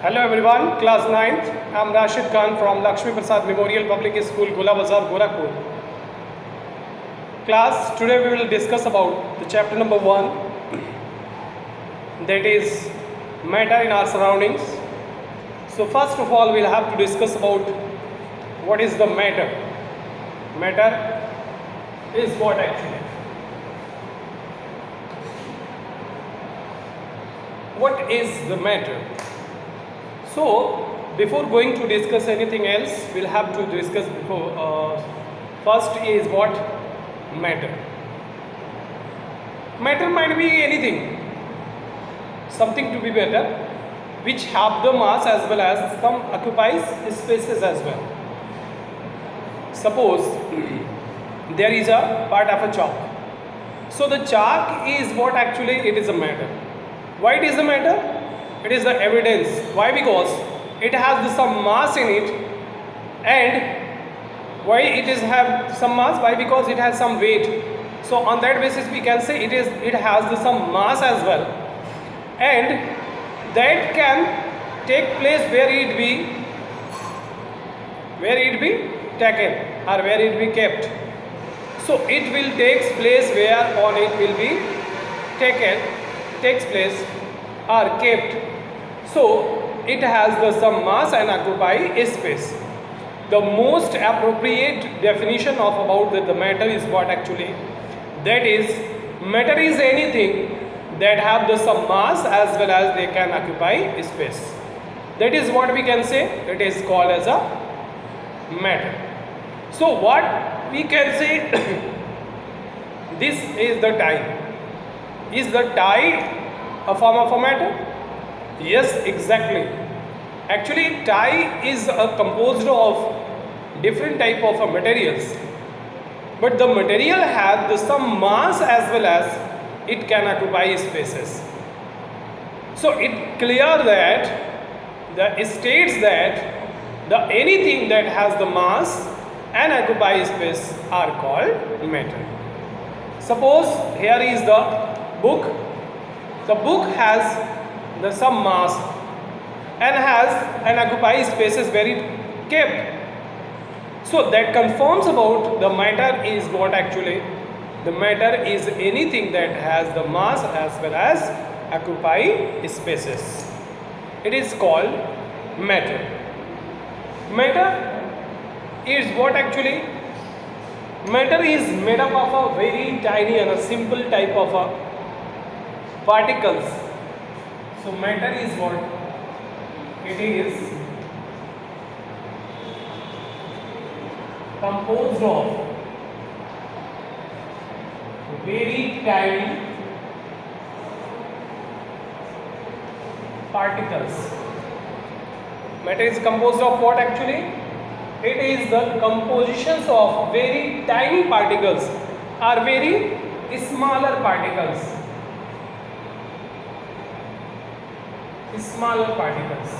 Hello everyone, class 9th. I am Rashid Khan from Lakshmi Prasad Memorial Public School, Gola Bazar, Gorakhpur. Class, today we will discuss about the chapter number 1, that is matter in our surroundings. So first of all, we'll have to discuss about what is the matter. Matter is what actually? What is the matter? So, before going to discuss anything else, we'll have to discuss first is what? Matter. Matter might be anything, something to be better, which have the mass as well as some occupies spaces as well. Suppose there is a part of a chalk. So the chalk is what actually? It is a matter. Why it is a matter? It is the evidence. Why? Because it has some mass in it. And why it is have some mass? Why? Because it has some weight. So on that basis we can say it has some mass as well, and that can take place where it be taken or where it be kept. So it will takes place where on it will be takes place or kept. So it has some mass and occupy a space. The most appropriate definition of about the matter is what actually? That is, matter is anything that have some mass as well as they can occupy space. That is what we can say. It is called as a matter. So what we can say? This is the tie. Is the tie a form of a matter? Yes, exactly. Actually, tie is composed of different type of materials, but the material has some mass as well as it can occupy spaces. So it clear that it states that the anything that has the mass and occupy space are called matter. Suppose here is the book. The book has some mass and has and occupy spaces where it kept. So that confirms about the matter is what actually? The matter is anything that has the mass as well as occupy spaces. It is called matter. Matter is what actually? Matter is made up of a very tiny and a simple type of particles. So matter is what? It is composed of very tiny particles. Matter is composed of what actually? It is the compositions of very tiny particles or very smaller particles. Smaller particles.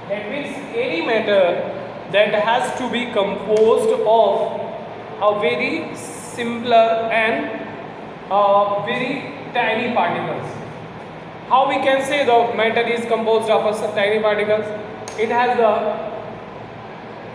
That means any matter that has to be composed of a very simpler and very tiny particles. How we can say the matter is composed of a tiny particles? It has the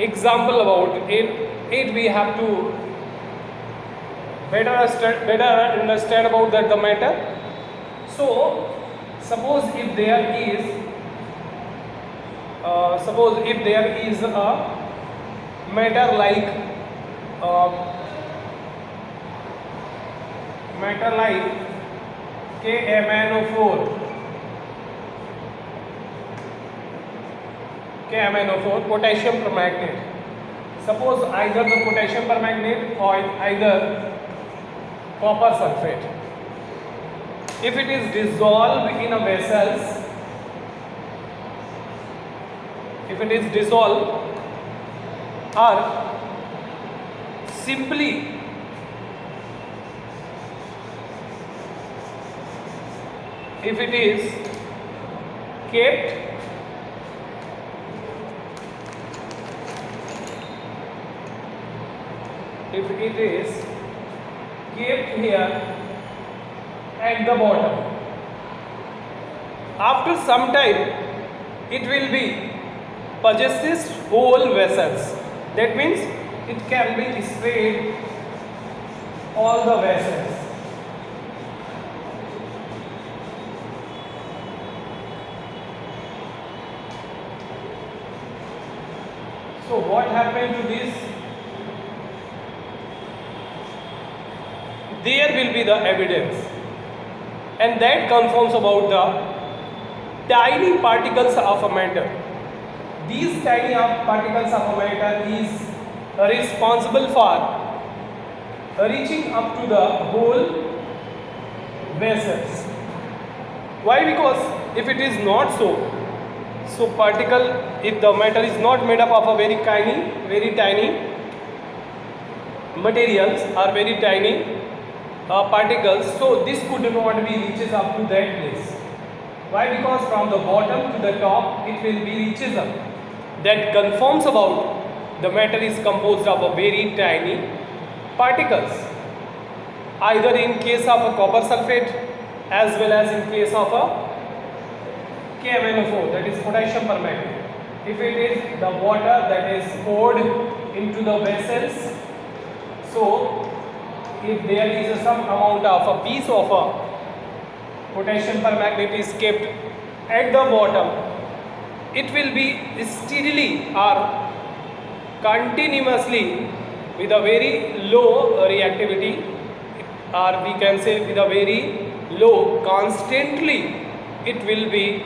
example about it we have to better understand about that the matter. So suppose if there is a matter like KMnO4 potassium permanganate. Suppose either the potassium permanganate or either copper sulfate. If it is dissolved in a vessels, or simply if it is kept here at the bottom after some time it will be possesses whole vessels. That means it can be spread all the vessels. So what happened to this? There will be the evidence, and that confirms about the tiny particles of a matter. These tiny particles of a matter is responsible for reaching up to the whole vessels. Why? Because if it is not so, particle, if the matter is not made up of a very tiny materials or very tiny particles, so this could not be reaches up to that place. Why? Because from the bottom to the top it will be reaches up. That confirms about the matter is composed of a very tiny particles, either in case of a copper sulfate as well as in case of a KMnO4, that is potassium permanganate. If it is the water that is poured into the vessels, so if there is some amount of a piece of a potassium permanganate is kept at the bottom, it will be steadily or continuously with a very low reactivity, or we can say with a very low, constantly it will be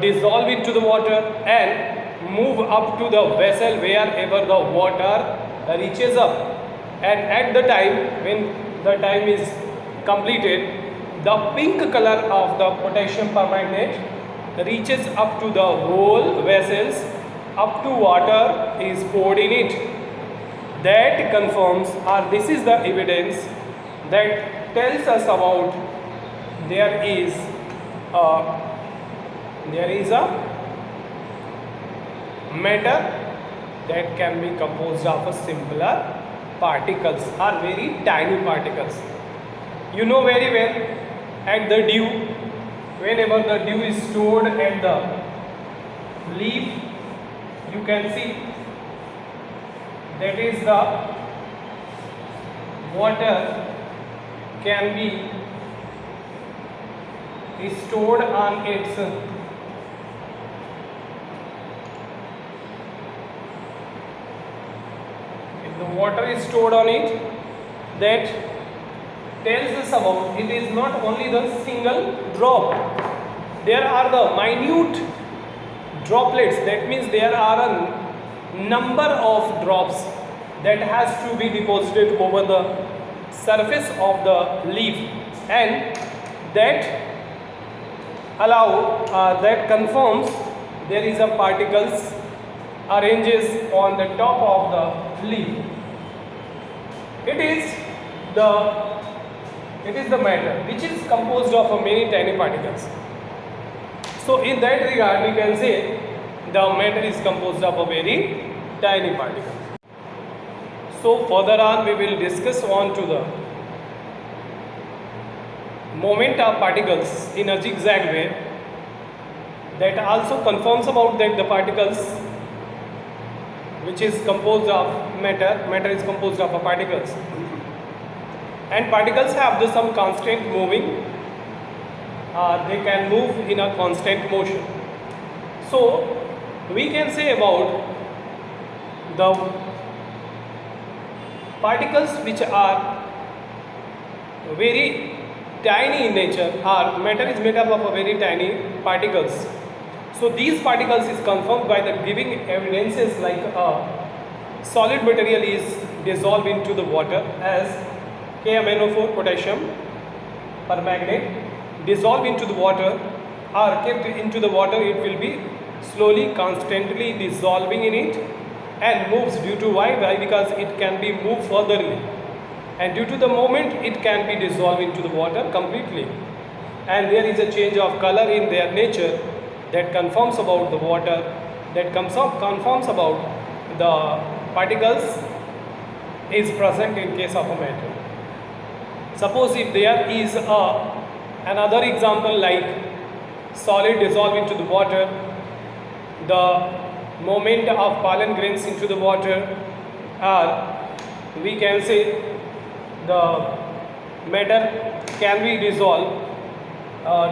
dissolve into the water and move up to the vessel wherever the water reaches up. And at the time when the time is completed, the pink color of the potassium permanganate reaches up to the whole vessels, up to water is poured in it. That confirms, or this is the evidence that tells us about there is a matter that can be composed of a simpler particles or very tiny particles. You know very well, at the dew, whenever the dew is stored at the leaf, you can see that is the water can be stored on its water is stored on it. That tells us about it is not only the single drop, there are the minute droplets. That means there are a number of drops that has to be deposited over the surface of the leaf, and that that confirms there is a particles arranges on the top of the leaf. It is the matter which is composed of many tiny particles. So in that regard we can say the matter is composed of a very tiny particles. So further on we will discuss on to the movement of particles in a zigzag way. That also confirms about that the particles which is composed of matter is composed of particles, and particles have some constant moving, they can move in a constant motion. So we can say about the particles which are very tiny in nature, or matter is made up of a very tiny particles. So these particles is confirmed by the giving evidences like a solid material is dissolved into the water, as KMnO4 potassium permanganate dissolved into the water or kept into the water, it will be slowly constantly dissolving in it and moves due to why? Because it can be moved furtherly, and due to the moment it can be dissolved into the water completely, and there is a change of color in their nature that confirms about the water, that confirms about the particles is present in case of a matter. Suppose if there is another example like solid dissolve into the water, the movement of pollen grains into the water, or we can say the matter can be dissolved,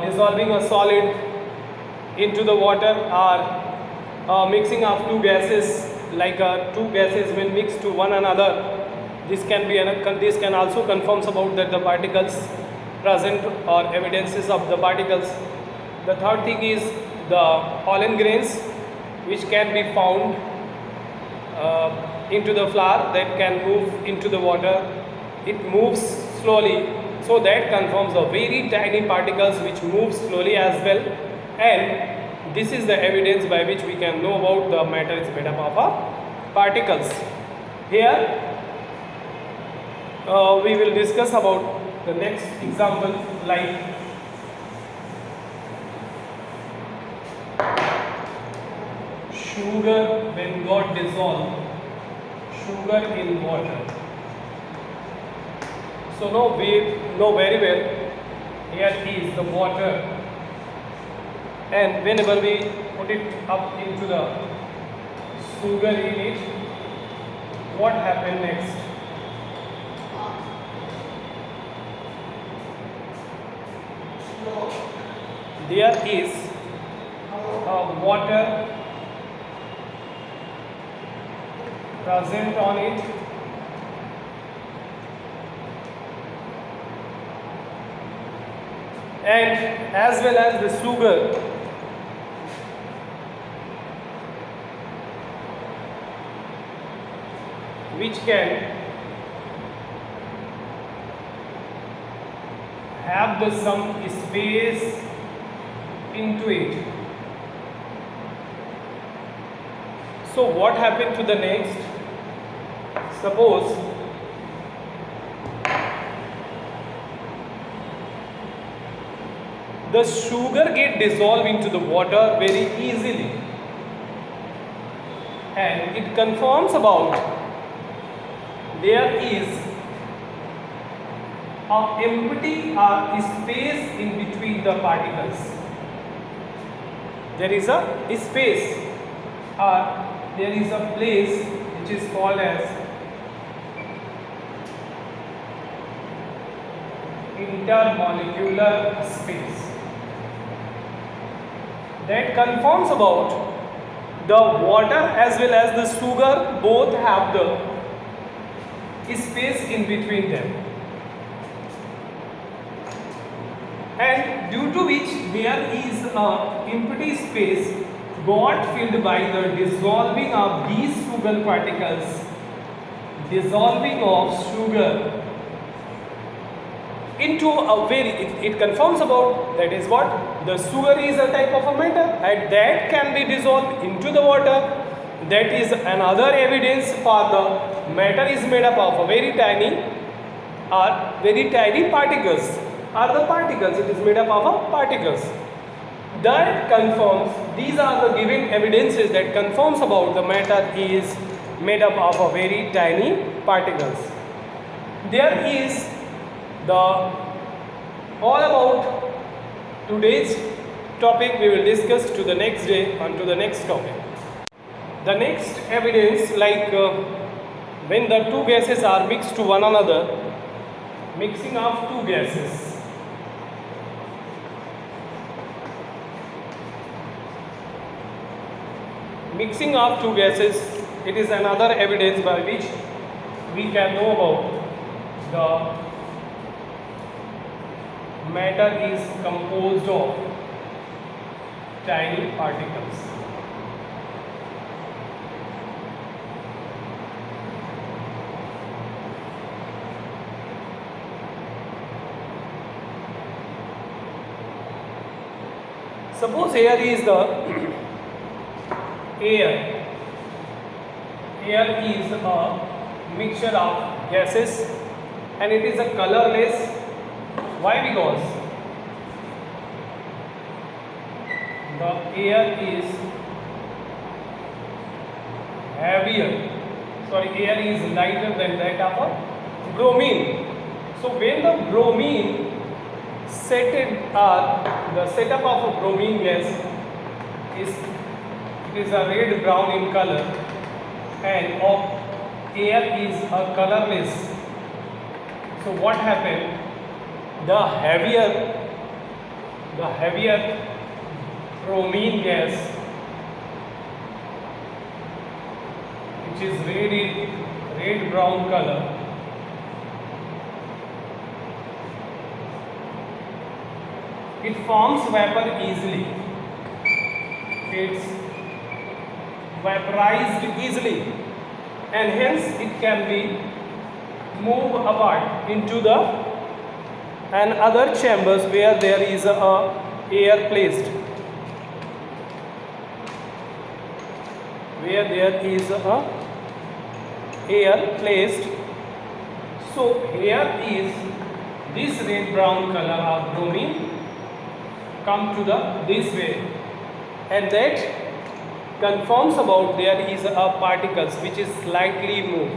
dissolving a solid into the water, or mixing of two gases, like two gases when mixed to one another. This can also confirms about that the particles present or evidences of the particles. The third thing is the pollen grains, which can be found into the flower, that can move into the water. It moves slowly, so that confirms the very tiny particles which move slowly as well, and this is the evidence by which we can know about the matter is made up of particles. Here we will discuss about the next example, like sugar when got dissolved, sugar in water. So now we know very well, here is the water, and whenever we put it up into the sugar in it, what happened next? There is water present on it, and as well as the sugar which can have the some space into it. So what happened to the next? Suppose the sugar get dissolved into the water very easily, and it confirms about there is a empty space in between the particles. There is a space, or there is a place which is called as intermolecular space, that confirms about the water as well as the sugar both have the space in between them, and due to which there is a empty space got filled by the dissolving of these sugar particles, dissolving of sugar into a very, it confirms about that is what the sugar is a type of a metal, and that can be dissolved into the water. That is another evidence for the matter is made up of a very tiny particles, are the particles, it is made up of particles. That confirms, these are the given evidences that confirms about the matter is made up of a very tiny particles. There is the all about today's topic. We will discuss to the next day on to the next topic. The next evidence, like when the two gases are mixed to one another, mixing of two gases. Mixing of two gases, it is another evidence by which we can know about the matter is composed of tiny particles. Suppose here is the air. Air is a mixture of gases and it is a colorless. Why? Because the air is heavier, air is lighter than that of a bromine. So when the bromine set it the setup of a bromine gas is, it is a red brown in color, and of air is a colorless. So what happened? The heavier bromine gas, which is red brown color, it forms vapor easily. It's vaporized easily, and hence it can be moved apart into the and other chambers where there is a air placed. Where there is a air placed. So here is this red brown color of bromine come to this way, and that confirms about there is a particles which is slightly moved.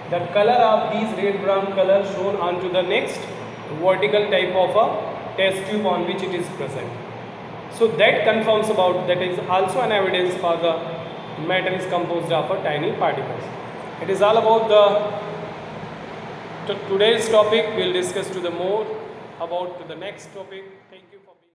The color of these red brown color shown onto the next vertical type of a test tube on which it is present. So that confirms about, that is also an evidence for the matter is composed of a tiny particles. It is all about the today's topic. We'll discuss to the more about the next topic.